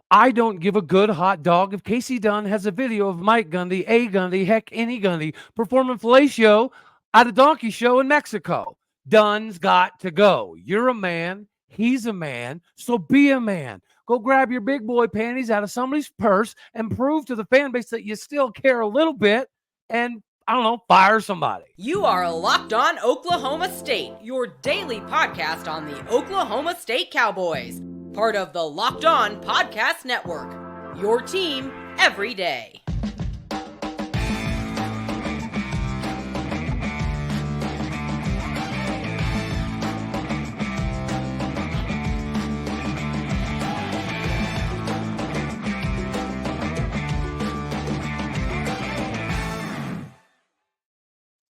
I don't give a good hot dog if Kasey Dunn has a video of Mike Gundy, a Gundy, heck, any Gundy, performing fellatio at a donkey show in Mexico. Dunn's got to go. You're a man. He's a man. So be a man. Go grab your big boy panties out of somebody's purse and prove to the fan base that you still care a little bit and, I don't know, fire somebody. You are Locked On Oklahoma State, your daily podcast on the Oklahoma State Cowboys. Part of the Locked On Podcast Network, your team every day.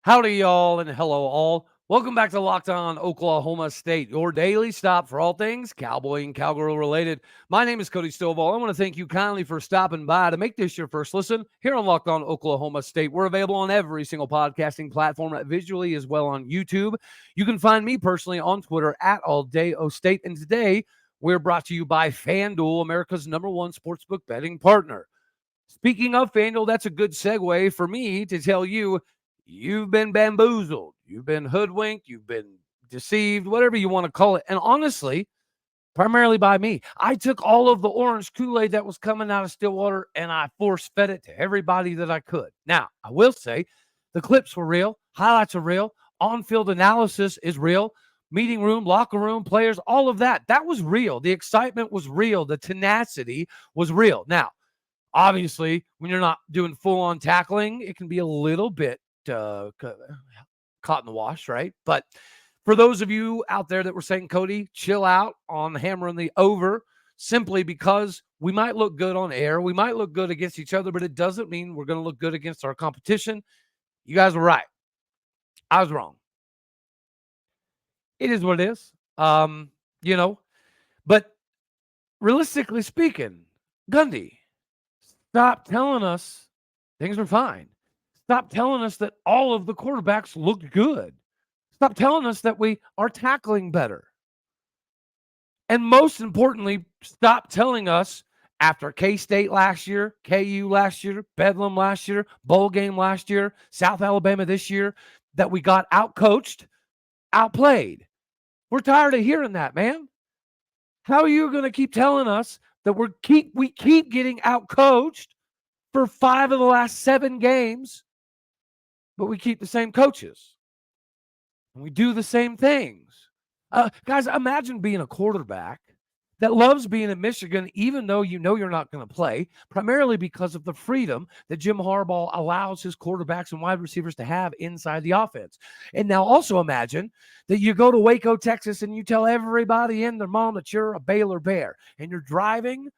Howdy, y'all, and hello, all. Welcome back to Locked On Oklahoma State, your daily stop for all things cowboy and cowgirl related. My name is Cody Stovall. I want to thank you kindly for stopping by to make this your first listen here on Locked On Oklahoma State. We're available on every single podcasting platform, visually as well on YouTube. You can find me personally on Twitter at AllDayOState. And today, we're brought to you by FanDuel, America's #1 sportsbook betting partner. Speaking of FanDuel, that's a good segue for me to tell you, you've been bamboozled, you've been hoodwinked, you've been deceived, whatever you want to call it. And honestly, primarily by me. I took all of the orange Kool-Aid that was coming out of Stillwater and I force-fed it to everybody that I could. Now, I will say the clips were real, highlights are real, on-field analysis is real, meeting room, locker room, players, all of that. That was real. The excitement was real. The tenacity was real. Now, obviously, when you're not doing full-on tackling, it can be a little bit caught in the wash, right? But for those of you out there that were saying, Cody, chill out on hammering the over, simply because we might look good on air, we might look good against each other, but it doesn't mean we're going to look good against our competition. You guys were right. I was wrong. It is what it is. But realistically speaking, Gundy, stop telling us things are fine. Stop telling us that all of the quarterbacks looked good. Stop telling us that we are tackling better. And most importantly, stop telling us after K-State last year, KU last year, Bedlam last year, bowl game last year, South Alabama this year, that we got outcoached, outplayed. We're tired of hearing that, man. How are you going to keep telling us that we keep getting outcoached for 5 of the last 7 games, but we keep the same coaches and we do the same things? Guys, imagine being a quarterback that loves being in Michigan, even though you know you're not going to play, primarily because of the freedom that Jim Harbaugh allows his quarterbacks and wide receivers to have inside the offense. And now also imagine that you go to Waco, Texas, and you tell everybody and their mom that you're a Baylor Bear, and you're driving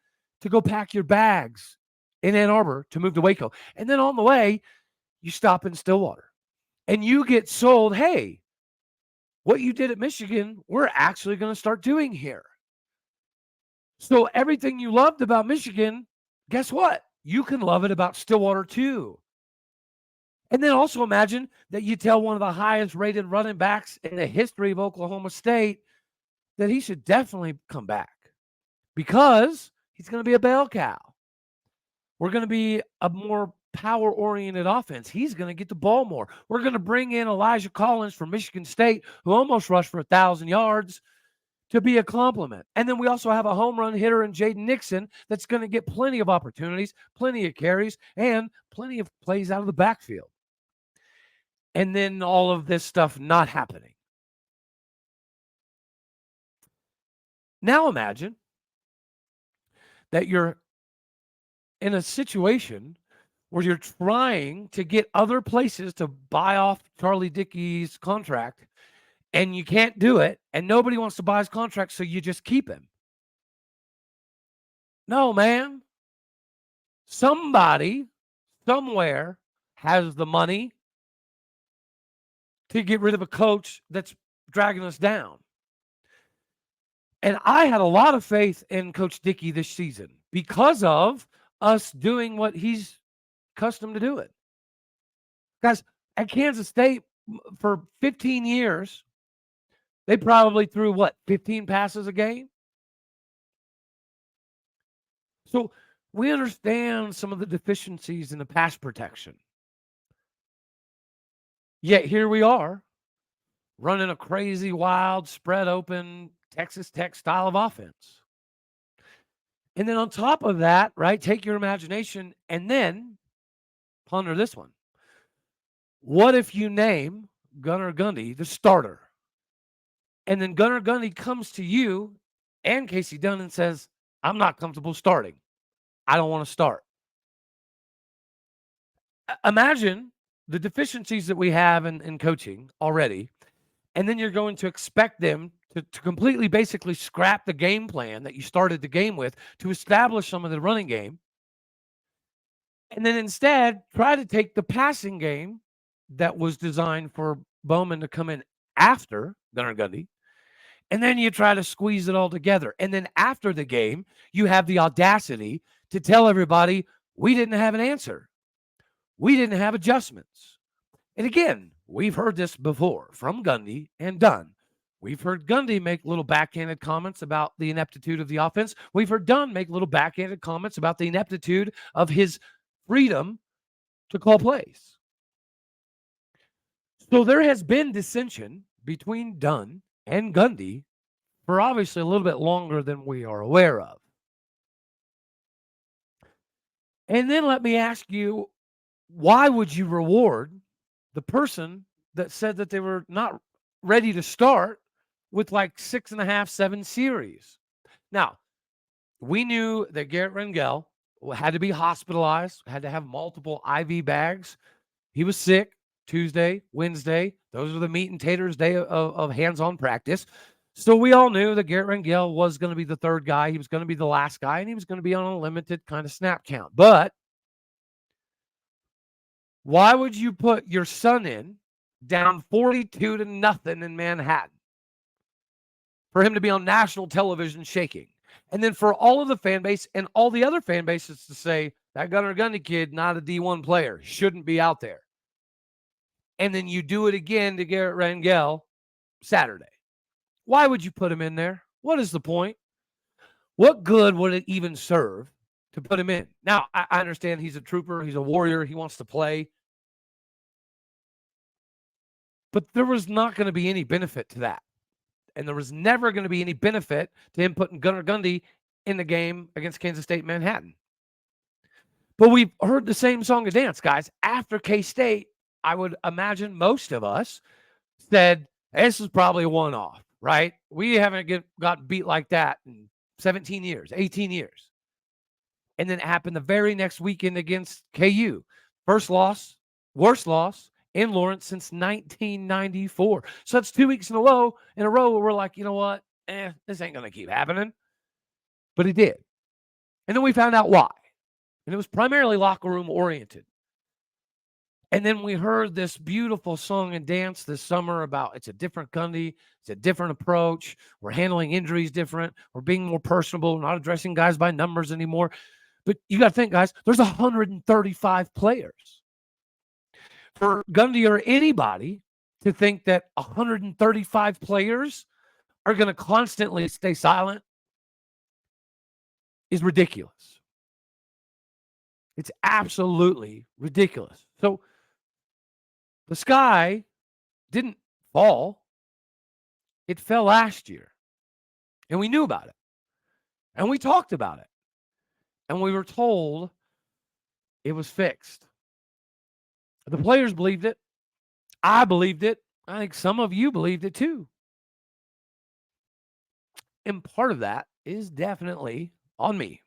to go pack your bags in Ann Arbor to move to Waco. And then on the way, you stop in Stillwater and you get sold, hey, what you did at Michigan, we're actually going to start doing here. So everything you loved about Michigan, guess what? You can love it about Stillwater too. And then also imagine that you tell one of the highest rated running backs in the history of Oklahoma State that he should definitely come back because he's going to be a bell cow. We're going to be a more power-oriented offense. He's going to get the ball more. We're going to bring in Elijah Collins from Michigan State, who almost rushed for 1,000 yards, to be a compliment. And then we also have a home run hitter in Jaden Nixon that's going to get plenty of opportunities, plenty of carries, and plenty of plays out of the backfield. And then all of this stuff not happening. Now imagine that you're in a situation where you're trying to get other places to buy off Charlie Dickey's contract, and you can't do it, and nobody wants to buy his contract, so you just keep him. No, man. Somebody, somewhere, has the money to get rid of a coach that's dragging us down. And I had a lot of faith in Coach Dickey this season because of us doing what he's accustomed to doing. Guys, at Kansas State for 15 years, they probably threw, 15 passes a game? So we understand some of the deficiencies in the pass protection. Yet here we are running a crazy, wild, spread open Texas Tech style of offense. And then on top of that, right, take your imagination and then ponder this one. What if you name Gunnar Gundy the starter? And then Gunnar Gundy comes to you and Kasey Dunn and says, I'm not comfortable starting. I don't want to start. Imagine the deficiencies that we have in coaching already. And then you're going to expect them to completely basically scrap the game plan that you started the game with to establish some of the running game. And then instead try to take the passing game that was designed for Bowman to come in after Gunnar Gundy. And then you try to squeeze it all together. And then after the game, you have the audacity to tell everybody, we didn't have an answer. We didn't have adjustments. And again, we've heard this before from Gundy and Dunn. We've heard Gundy make little backhanded comments about the ineptitude of the offense. We've heard Dunn make little backhanded comments about the ineptitude of his freedom to call plays. So there has been dissension between Dunn and Gundy for obviously a little bit longer than we are aware of. And then let me ask you, why would you reward the person that said that they were not ready to start with like 6.5, 7 series? Now, we knew that Garrett Rangel had to be hospitalized, had to have multiple IV bags. He was sick Tuesday, Wednesday. Those are the meat and taters day of hands-on practice. So we all knew that Garrett Rangel was going to be the third guy. He was going to be the last guy, and he was going to be on a limited kind of snap count. But why would you put your son in down 42-0 in Manhattan for him to be on national television shaking? And then for all of the fan base and all the other fan bases to say, that Gunnar Gundy kid, not a D1 player, shouldn't be out there. And then you do it again to Garrett Rangel Saturday. Why would you put him in there? What is the point? What good would it even serve to put him in? Now, I understand he's a trooper. He's a warrior. He wants to play. But there was not going to be any benefit to that. And there was never going to be any benefit to him putting Gunnar Gundy in the game against Kansas State Manhattan. But we've heard the same song and dance, guys. After K-State, I would imagine most of us said, this is probably a one-off. Right? We haven't got beat like that in 17 years, 18 years. And then it happened the very next weekend against KU. First loss, worst loss in Lawrence since 1994. So that's 2 weeks in a row where we're like, you know what? This ain't going to keep happening. But it did. And then we found out why. And it was primarily locker room oriented. And then we heard this beautiful song and dance this summer about it's a different Gundy, it's a different approach. We're handling injuries different. We're being more personable. We're not addressing guys by numbers anymore. But you got to think, guys, there's 135 players. For Gundy or anybody to think that 135 players are going to constantly stay silent is ridiculous. It's absolutely ridiculous. So, the sky didn't fall. It fell last year. And we knew about it. And we talked about it. And we were told it was fixed. The players believed it. I believed it. I think some of you believed it too. And part of that is definitely on me.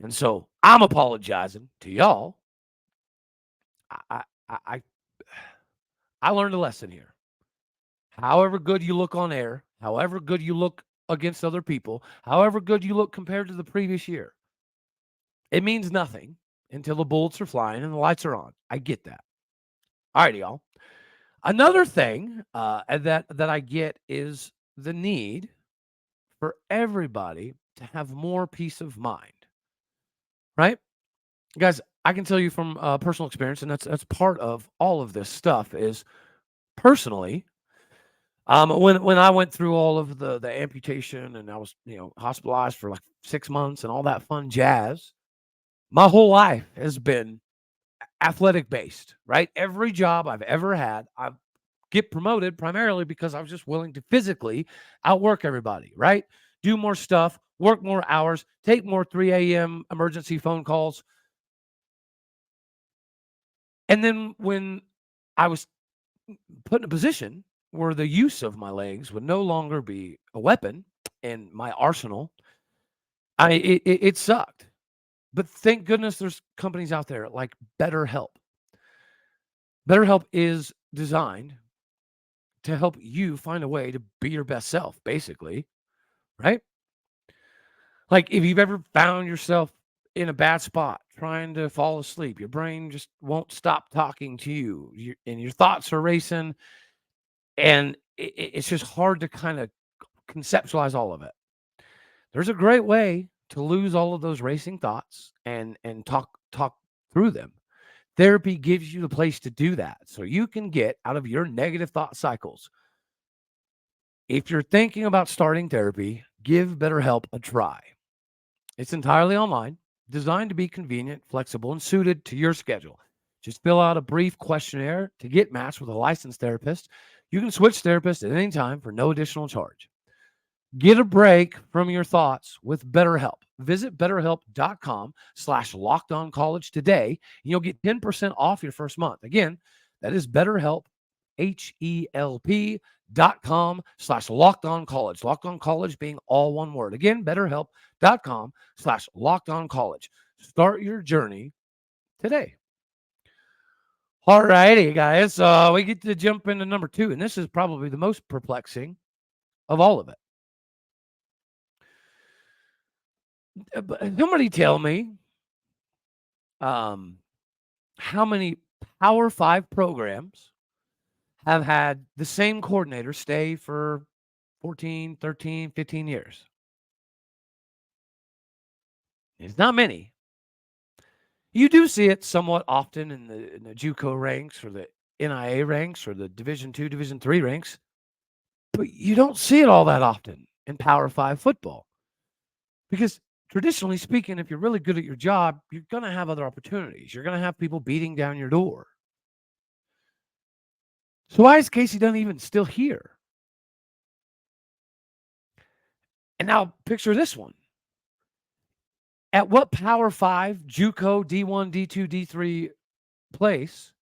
And so I'm apologizing to y'all. I learned a lesson here. However good you look on air, however good you look against other people, however good you look compared to the previous year, it means nothing until the bullets are flying and the lights are on. I get that. All right, y'all. Another thing that I get is the need for everybody to have more peace of mind, right? Guys, I can tell you from personal experience, and that's part of all of this stuff is personally, When I went through all of the amputation and I was, hospitalized for like 6 months and all that fun jazz, my whole life has been athletic based, right? Every job I've ever had, I get promoted primarily because I was just willing to physically outwork everybody, right? Do more stuff, work more hours, take more 3 a.m. emergency phone calls. And then when I was put in a position where the use of my legs would no longer be a weapon in my arsenal, it sucked. But thank goodness there's companies out there like BetterHelp. BetterHelp is designed to help you find a way to be your best self, basically, right? Like if you've ever found yourself in a bad spot trying to fall asleep, your brain just won't stop talking to you, and your thoughts are racing, and it's just hard to kind of conceptualize all of it. There's a great way to lose all of those racing thoughts and talk through them. Therapy gives you the place to do that so you can get out of your negative thought cycles. If you're thinking about starting therapy, give BetterHelp a try. It's entirely online, designed to be convenient, flexible, and suited to your schedule. Just fill out a brief questionnaire to get matched with a licensed therapist. You can switch therapists at any time for no additional charge. Get a break from your thoughts with BetterHelp. Visit betterhelp.com/lockedoncollege today, and you'll get 10% off your first month. Again, that is BetterHelp, HELP.com/lockedoncollege. Locked On College being all one word. Again, betterhelp.com/lockedoncollege. Start your journey today. All righty, guys. We get to jump into number 2, and this is probably the most perplexing of all of it. Somebody tell me how many Power 5 programs have had the same coordinator stay for 14, 13, 15 years. It's not many. You do see it somewhat often in the JUCO ranks or the NIA ranks or the Division II, Division III ranks, but you don't see it all that often in Power 5 football. Because traditionally speaking, if you're really good at your job, you're going to have other opportunities. You're going to have people beating down your door. So why is Kasey Dunn even still here? And now picture this one. At what Power 5, JUCO, D1, D2, D3 place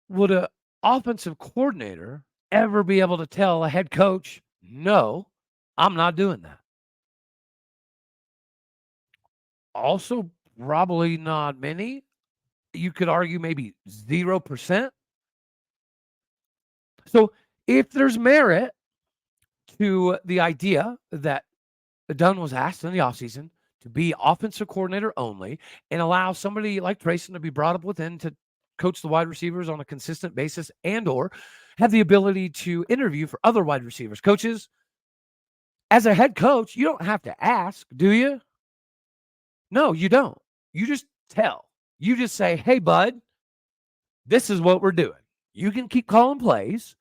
would an offensive coordinator ever be able to tell a head coach, no, I'm not doing that? Also, probably not many. You could argue maybe 0%. So if there's merit to the idea that Dunn was asked in the offseason to be offensive coordinator only and allow somebody like Trayson to be brought up within to coach the wide receivers on a consistent basis and or have the ability to interview for other wide receivers. Coaches, as a head coach, you don't have to ask, do you? No, you don't. You just tell. You just say, hey, bud, this is what we're doing. You can keep calling plays,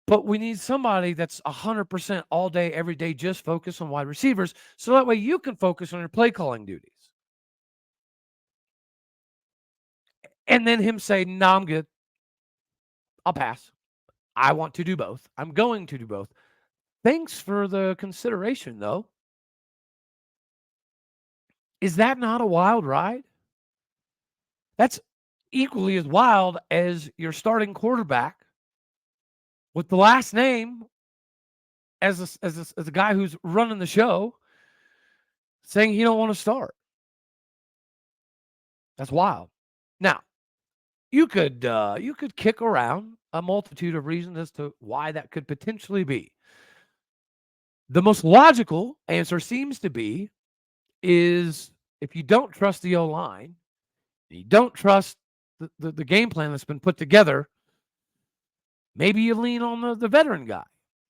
but we need somebody that's 100% all day, every day, just focus on wide receivers. So that way you can focus on your play calling duties. And then him say, no, I'm good. I'll pass. I want to do both. I'm going to do both. Thanks for the consideration, though. Is that not a wild ride? That's equally as wild as your starting quarterback with the last name as a guy who's running the show saying he don't want to start. That's wild. Now, you could kick around a multitude of reasons as to why that could potentially be. The most logical answer seems to be is if you don't trust the O-line, you don't trust the game plan that's been put together, maybe you lean on the veteran guy.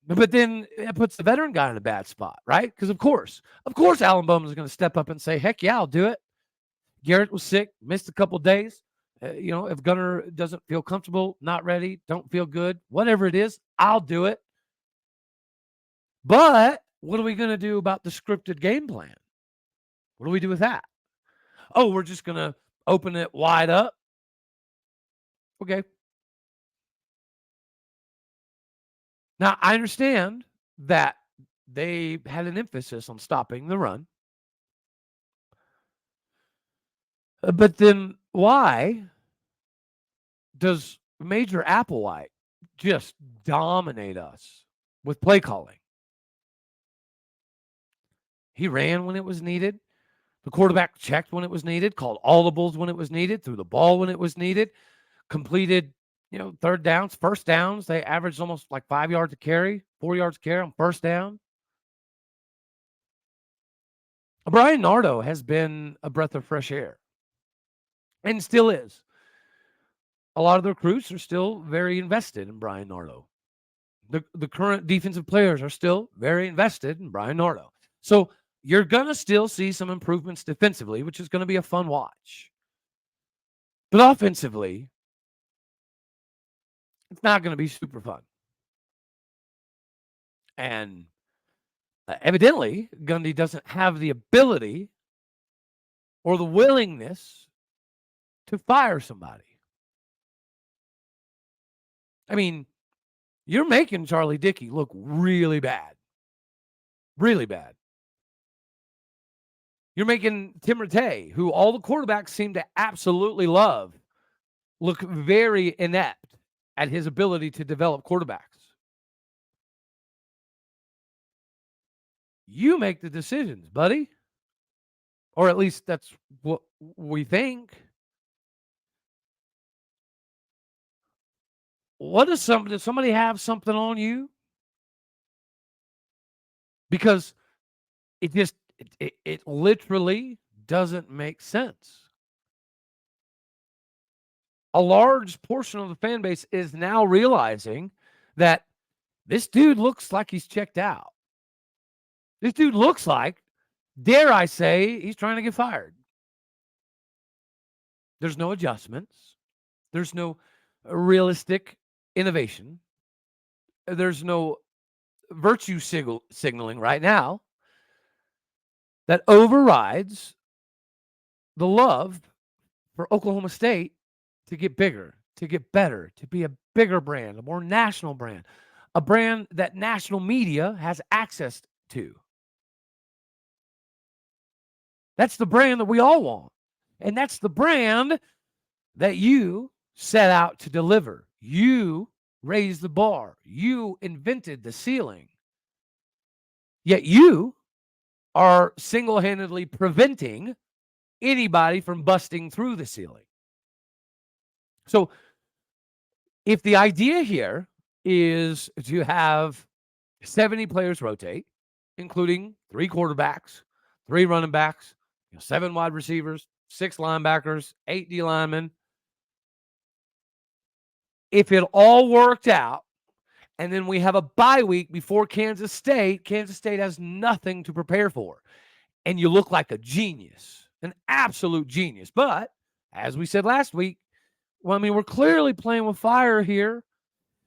But then it puts the veteran guy in a bad spot, right? Because of course, Alan Bowman is going to step up and say, heck yeah, I'll do it. Garrett was sick, missed a couple of days. If Gunner doesn't feel comfortable, not ready, don't feel good, whatever it is, I'll do it. But what are we going to do about the scripted game plan? What do we do with that? Oh, we're just going to open it wide up. Okay. Now, I understand that they had an emphasis on stopping the run. But then why does Major Applewhite just dominate us with play calling? He ran when it was needed. The quarterback checked when it was needed, called audibles when it was needed, threw the ball when it was needed, completed, third downs, first downs. They averaged almost like 5 yards a carry, 4 yards a carry on first down. Brian Nardo has been a breath of fresh air and still is. A lot of the recruits are still very invested in Brian Nardo. The current defensive players are still very invested in Brian Nardo. So you're going to still see some improvements defensively, which is going to be a fun watch. But offensively, it's not going to be super fun. And evidently, Gundy doesn't have the ability or the willingness to fire somebody. I mean, you're making Charlie Dickey look really bad. Really bad. You're making Tim Rattay, who all the quarterbacks seem to absolutely love, look very inept at his ability to develop quarterbacks. You make the decisions, buddy. Or at least that's what we think. Does somebody have something on you? Because it literally doesn't make sense. A large portion of the fan base is now realizing that this dude looks like he's checked out. This dude looks like, dare I say, he's trying to get fired. There's no adjustments. There's no realistic innovation. There's no virtue signaling right now that overrides the love for Oklahoma State to get bigger, to get better, to be a bigger brand, a more national brand, a brand that national media has access to. That's the brand that we all want. And that's the brand that you set out to deliver. You raised the bar. You invented the ceiling. Yet you are single-handedly preventing anybody from busting through the ceiling. So if the idea here is to have 70 players rotate, including 3 quarterbacks, 3 running backs, 7 wide receivers, 6 linebackers, 8 D linemen, if it all worked out, and then we have a bye week before Kansas State has nothing to prepare for. And you look like a genius, an absolute genius. But as we said last week, we're clearly playing with fire here,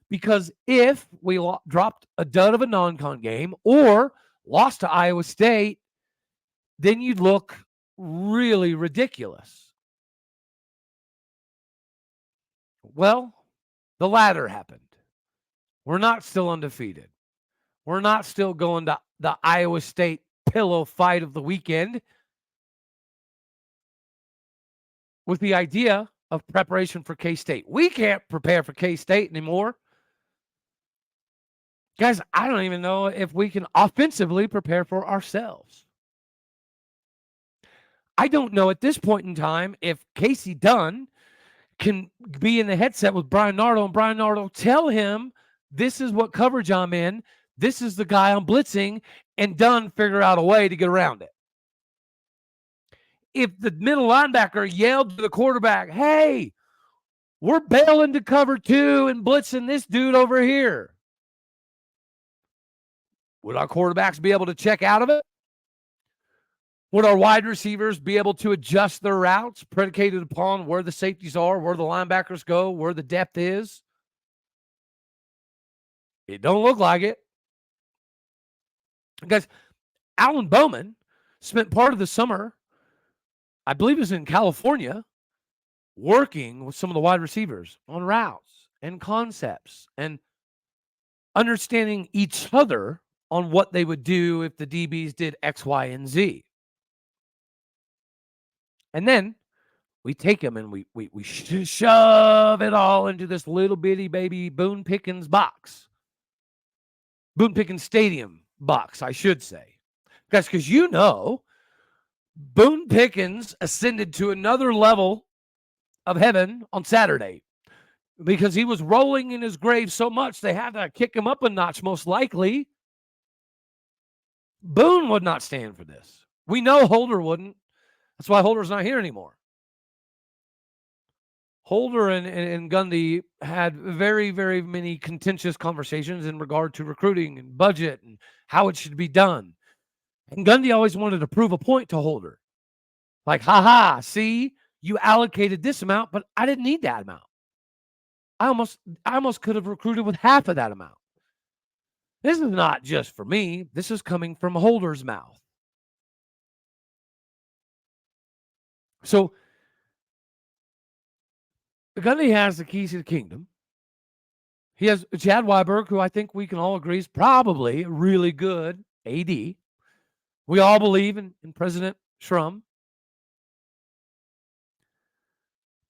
because if we dropped a dud of a non-con game or lost to Iowa State, then you'd look really ridiculous. Well, the latter happened. We're not still undefeated. We're not still going to the Iowa State pillow fight of the weekend with the idea of preparation for K-State. We can't prepare for K-State anymore. Guys, I don't even know if we can offensively prepare for ourselves. I don't know at this point in time if Kasey Dunn can be in the headset with Brian Nardo and Brian Nardo tell him, this is what coverage I'm in, this is the guy I'm blitzing, and Dunn figure out a way to get around it. If the middle linebacker yelled to the quarterback, hey, we're bailing to cover 2 and blitzing this dude over here, would our quarterbacks be able to check out of it? Would our wide receivers be able to adjust their routes predicated upon where the safeties are, where the linebackers go, where the depth is? It don't look like it. Guys, Alan Bowman spent part of the summer, I believe it was in California, working with some of the wide receivers on routes and concepts and understanding each other on what they would do if the DBs did X, Y, and Z. And then we take them and we shove it all into this little bitty baby Boone Pickens box. Boone Pickens Stadium box, I should say. Guys, because Boone Pickens ascended to another level of heaven on Saturday because he was rolling in his grave so much they had to kick him up a notch, most likely. Boone would not stand for this. We know Holder wouldn't. That's why Holder's not here anymore. Holder and Gundy had very, very many contentious conversations in regard to recruiting and budget and how it should be done. And Gundy always wanted to prove a point to Holder. Like, see, you allocated this amount, but I didn't need that amount. I almost could have recruited with half of that amount. This is not just for me. This is coming from Holder's mouth. So Gundy has the keys to the kingdom. He has Chad Weiberg, who I think we can all agree is probably a really good AD. We all believe in President Shrum.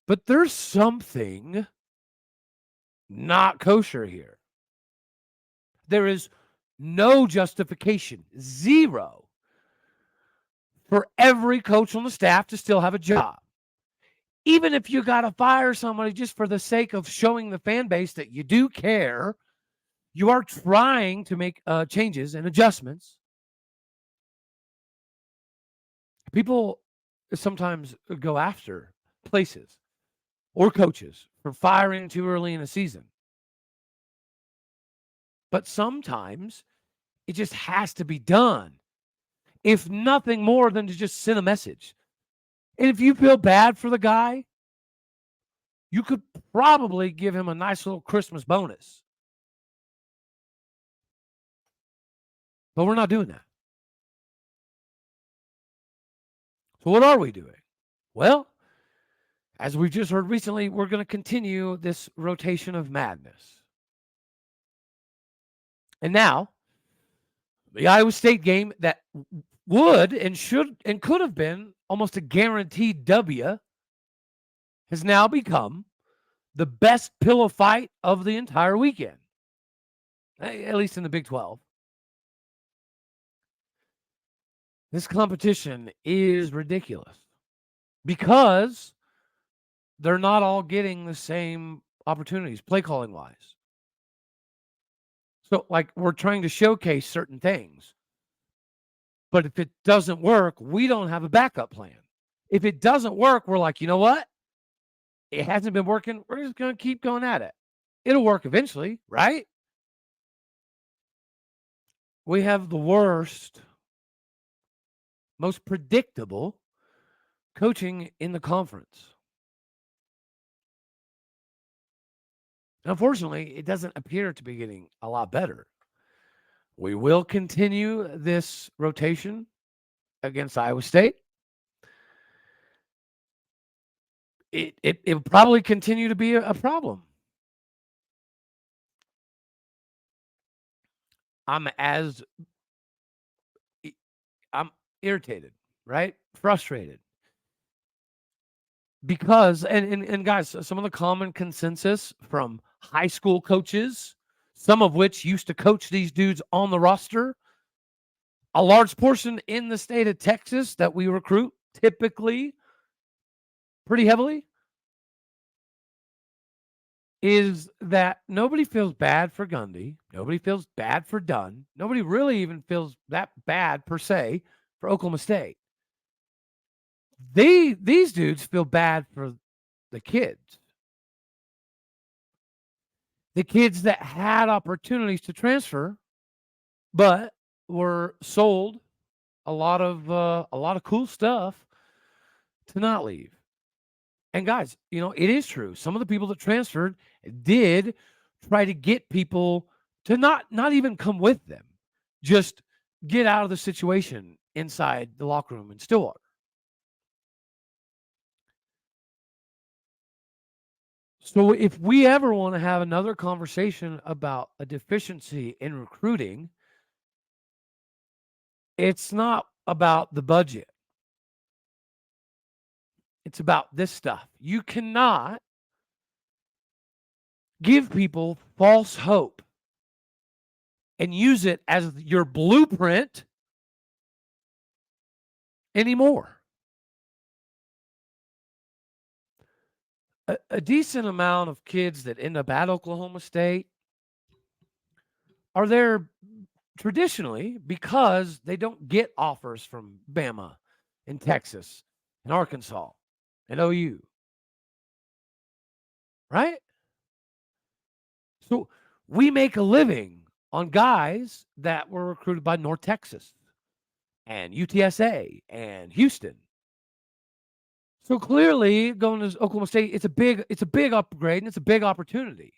But there's something not kosher here. There is no justification, zero, for every coach on the staff to still have a job. Even if you got to fire somebody just for the sake of showing the fan base that you do care, you are trying to make changes and adjustments. People sometimes go after places or coaches for firing too early in a season. But sometimes it just has to be done, if nothing more than to just send a message. And if you feel bad for the guy, you could probably give him a nice little Christmas bonus. But we're not doing that. So what are we doing? Well, as we've just heard recently, we're going to continue this rotation of madness. And now, the Iowa State game that would and should and could have been almost a guaranteed W has now become the best pillow fight of the entire weekend, at least in the Big 12. This competition is ridiculous because they're not all getting the same opportunities, play calling wise. So, like, we're trying to showcase certain things. But if it doesn't work, we don't have a backup plan. If it doesn't work, we're like, you know what? It hasn't been working. We're just going to keep going at it. It'll work eventually, right? We have the worst, most predictable coaching in the conference. Unfortunately, it doesn't appear to be getting a lot better. We will continue this rotation against Iowa State. It will probably continue to be a problem. I'm irritated, right? Frustrated. Because, and guys, some of the common consensus from high school coaches, some of which used to coach these dudes on the roster, a large portion in the state of Texas that we recruit typically pretty heavily, is that nobody feels bad for Gundy. Nobody feels bad for Dunn. Nobody really even feels that bad per se for Oklahoma State. These dudes feel bad for the kids. The kids that had opportunities to transfer, but were sold a lot of cool stuff to not leave. And guys, it is true. Some of the people that transferred did try to get people to not even come with them, just get out of the situation inside the locker room in Stillwater. So if we ever want to have another conversation about a deficiency in recruiting, it's not about the budget. It's about this stuff. You cannot give people false hope and use it as your blueprint anymore. A decent amount of kids that end up at Oklahoma State are there traditionally because they don't get offers from Bama and Texas and Arkansas and OU. Right? So we make a living on guys that were recruited by North Texas and UTSA and Houston. So clearly going to Oklahoma State, it's a big upgrade and it's a big opportunity.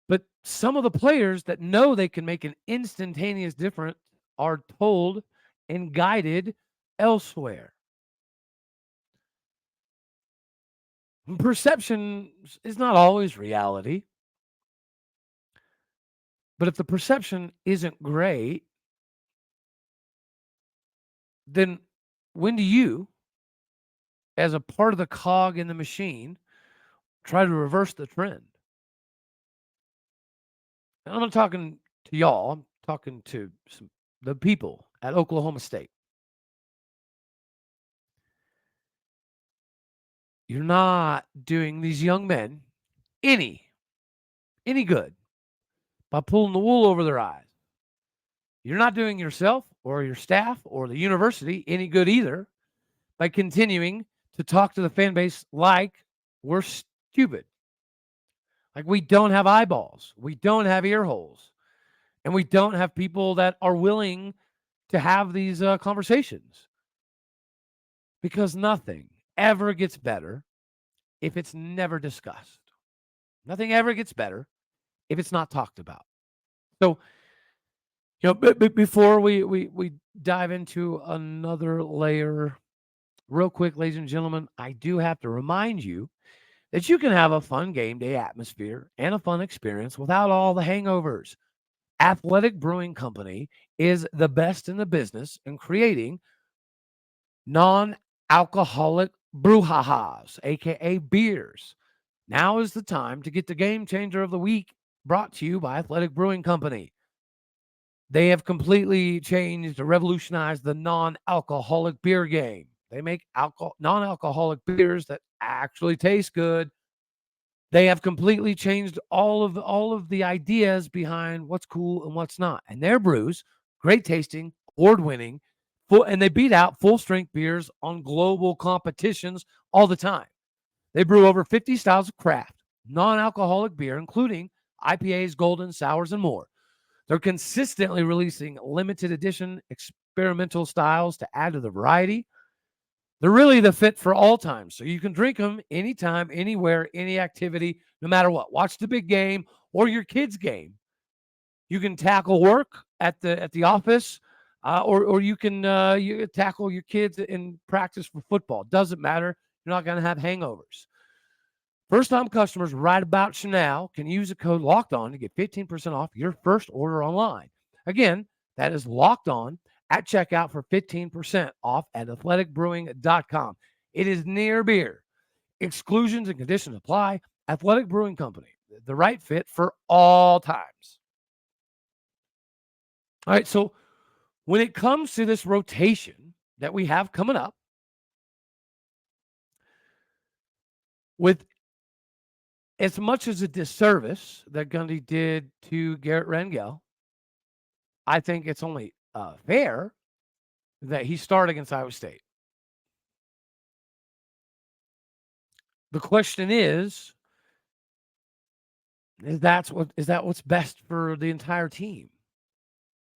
But some of the players that know they can make an instantaneous difference are told and guided elsewhere. Perception is not always reality. But if the perception isn't great, then when do you, as a part of the cog in the machine, try to reverse the trend? And I'm not talking to y'all. I'm talking to the people at Oklahoma State. You're not doing these young men any good by pulling the wool over their eyes. You're not doing yourself or your staff or the university any good either by continuing to talk to the fan base like we're stupid. Like we don't have eyeballs. We don't have ear holes. And we don't have people that are willing to have these conversations. Because nothing ever gets better if it's never discussed. Nothing ever gets better if it's not talked about. So, before we dive into another layer, real quick, ladies and gentlemen, I do have to remind you that you can have a fun game day atmosphere and a fun experience without all the hangovers. Athletic Brewing Company is the best in the business in creating non-alcoholic brouhahas, aka beers. Now is the time to get the game changer of the week, brought to you by Athletic Brewing Company. They have completely changed, revolutionized the non-alcoholic beer game. They make non-alcoholic beers that actually taste good. They have completely changed all of the ideas behind what's cool and what's not. And their brews, great tasting, award-winning, and they beat out full-strength beers on global competitions all the time. They brew over 50 styles of craft, non-alcoholic beer, including IPAs, golden, sours, and more. They're consistently releasing limited edition experimental styles to add to the variety. They're really the fit for all times. So you can drink them anytime, anywhere, any activity, no matter what. Watch the big game or your kids' game. You can tackle work at the office, or you can you tackle your kids in practice for football. Doesn't matter. You're not going to have hangovers. First-time customers right about now can use the code LOCKEDON to get 15% off your first order online. Again, that is Locked On at checkout for 15% off at athleticbrewing.com. It is near beer. Exclusions and conditions apply. Athletic Brewing Company, the right fit for all times. All right, so when it comes to this rotation that we have coming up, with as much as a disservice that Gundy did to Garrett Rangel, I think it's only fair that he start against Iowa State. The question is that what's best for the entire team?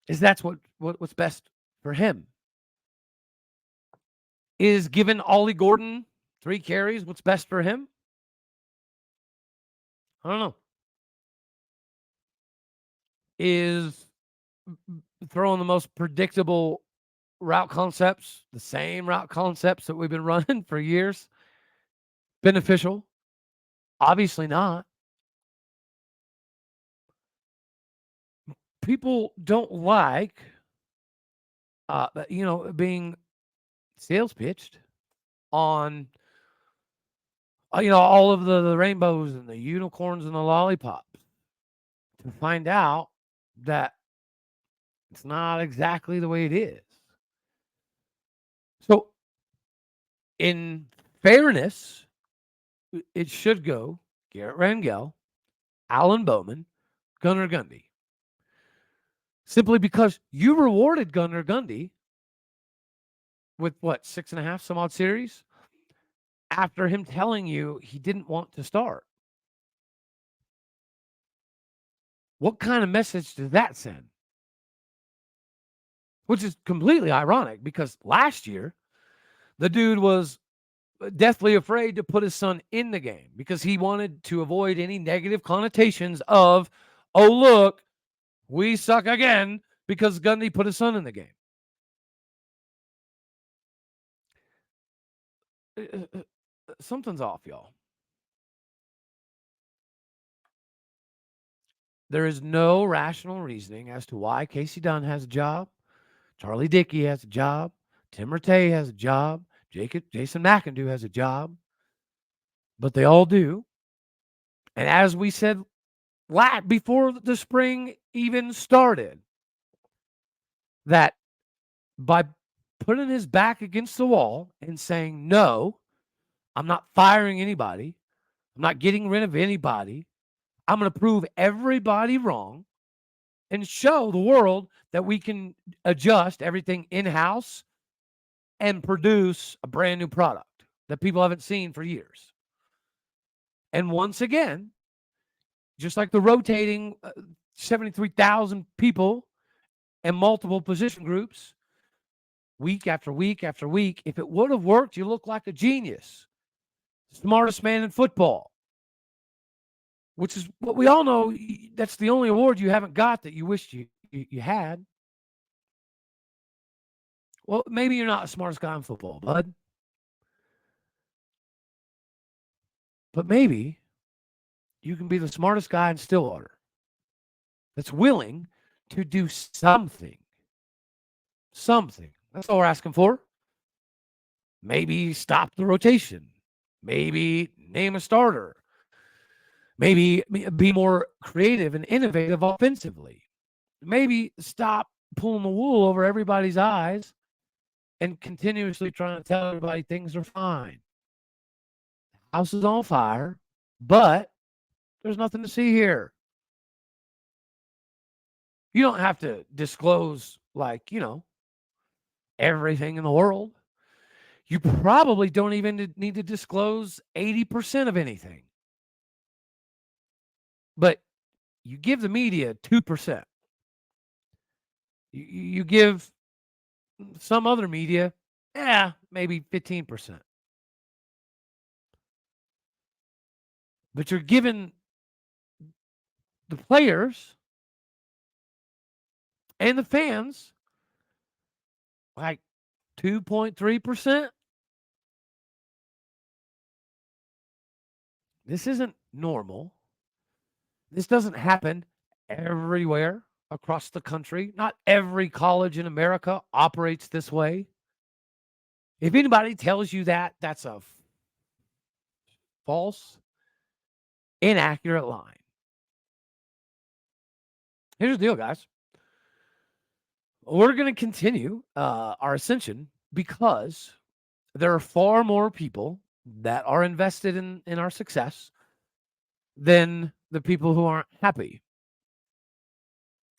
Is that what's best for him? Is giving Ollie Gordon 3 carries what's best for him? I don't know. Is throwing the most predictable route concepts, the same route concepts that we've been running for years, beneficial? Obviously not. People don't like, being sales pitched on, all of the rainbows and the unicorns and the lollipops to find out that it's not exactly the way it is. So, in fairness, it should go Garrett Rangel, Alan Bowman, Gunnar Gundy. Simply because you rewarded Gunnar Gundy with what, 6.5 some odd series after him telling you he didn't want to start. What kind of message does that send? Which is completely ironic because last year, the dude was deathly afraid to put his son in the game because he wanted to avoid any negative connotations of, oh, look, we suck again because Gundy put his son in the game. Something's off, y'all. There is no rational reasoning as to why Kasey Dunn has a job, Charlie Dickey has a job, Tim Rattay has a job, Jason McIndoe has a job, but they all do. And as we said before the spring even started, that by putting his back against the wall and saying, no, I'm not firing anybody, I'm not getting rid of anybody, I'm going to prove everybody wrong and show the world that we can adjust everything in-house and produce a brand new product that people haven't seen for years. And once again, just like the rotating 73,000 people and multiple position groups, week after week after week, if it would have worked, you look like a genius. Smartest man in football. Which is what we all know. That's the only award you haven't got that you wished you had. Well, maybe you're not the smartest guy in football, bud. But maybe you can be the smartest guy in Stillwater that's willing to do something. Something. That's all we're asking for. Maybe stop the rotation. Maybe name a starter. Maybe be more creative and innovative offensively. Maybe stop pulling the wool over everybody's eyes and continuously trying to tell everybody things are fine. The house is on fire, but there's nothing to see here. You don't have to disclose, everything in the world. You probably don't even need to disclose 80% of anything. But you give the media 2%. You give some other media, maybe 15%. But you're giving the players and the fans like 2.3%. This isn't normal. This doesn't happen everywhere across the country. Not every college in America operates this way. If anybody tells you that, that's a false, inaccurate line. Here's the deal, guys. We're going to continue our ascension because there are far more people that are invested in our success than the people who aren't happy.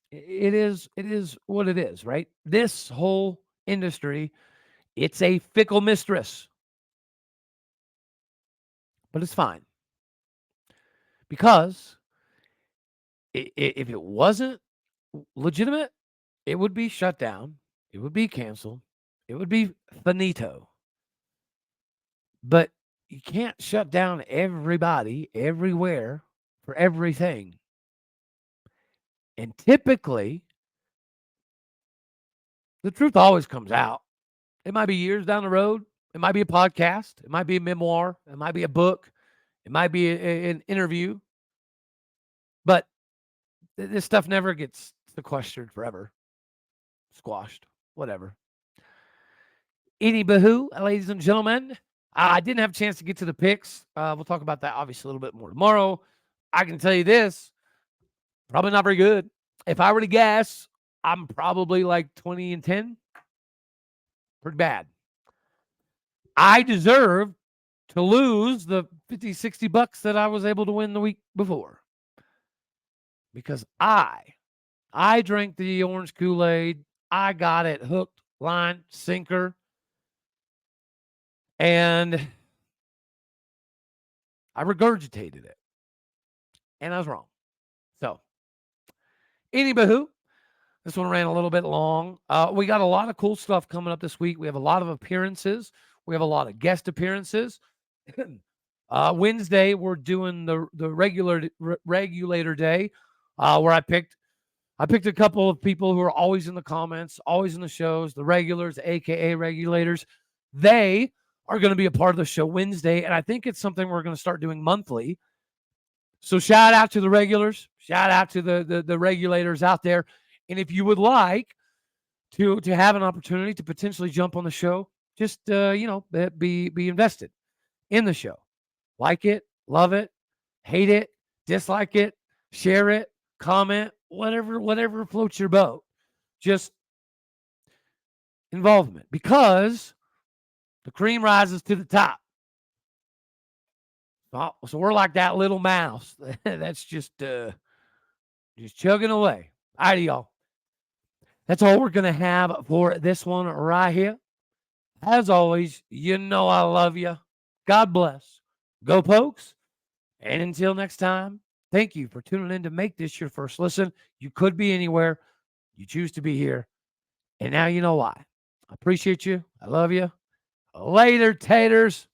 It is what it is, right? This whole industry, it's a fickle mistress. But it's fine. Because if it wasn't legitimate, it would be shut down. It would be canceled. It would be finito. But you can't shut down everybody everywhere for everything. And typically, the truth always comes out. It might be years down the road. It might be a podcast. It might be a memoir. It might be a book. It might be an interview. But this stuff never gets sequestered forever. Squashed. Whatever. Anywho, ladies and gentlemen, I didn't have a chance to get to the picks. We'll talk about that obviously a little bit more tomorrow. I can tell you this, probably not very good. If I were to guess, I'm probably like 20-10. Pretty bad. I deserve to lose the 50, 60 bucks that I was able to win the week before. Because I drank the orange Kool-Aid. I got it hooked, line, sinker. And I regurgitated it. And I was wrong. So, anywho, this one ran a little bit long. We got a lot of cool stuff coming up this week. We have a lot of appearances. We have a lot of guest appearances. Wednesday, we're doing the regulator day, where I picked a couple of people who are always in the comments, always in the shows, the regulars, aka regulators. They are going to be a part of the show Wednesday, and I think it's something we're going to start doing monthly. So shout out to the regulars, shout out to the regulators out there. And if you would like to have an opportunity to potentially jump on the show, just be invested in the show. Like it, love it, hate it, dislike it, share it, comment, whatever floats your boat. Just involvement, because the cream rises to the top. So we're like that little mouse that's just chugging away. All right, y'all. That's all we're going to have for this one right here. As always, you know I love you. God bless. Go Pokes. And until next time, thank you for tuning in to make this your first listen. You could be anywhere. You choose to be here. And now you know why. I appreciate you. I love you. Later, taters.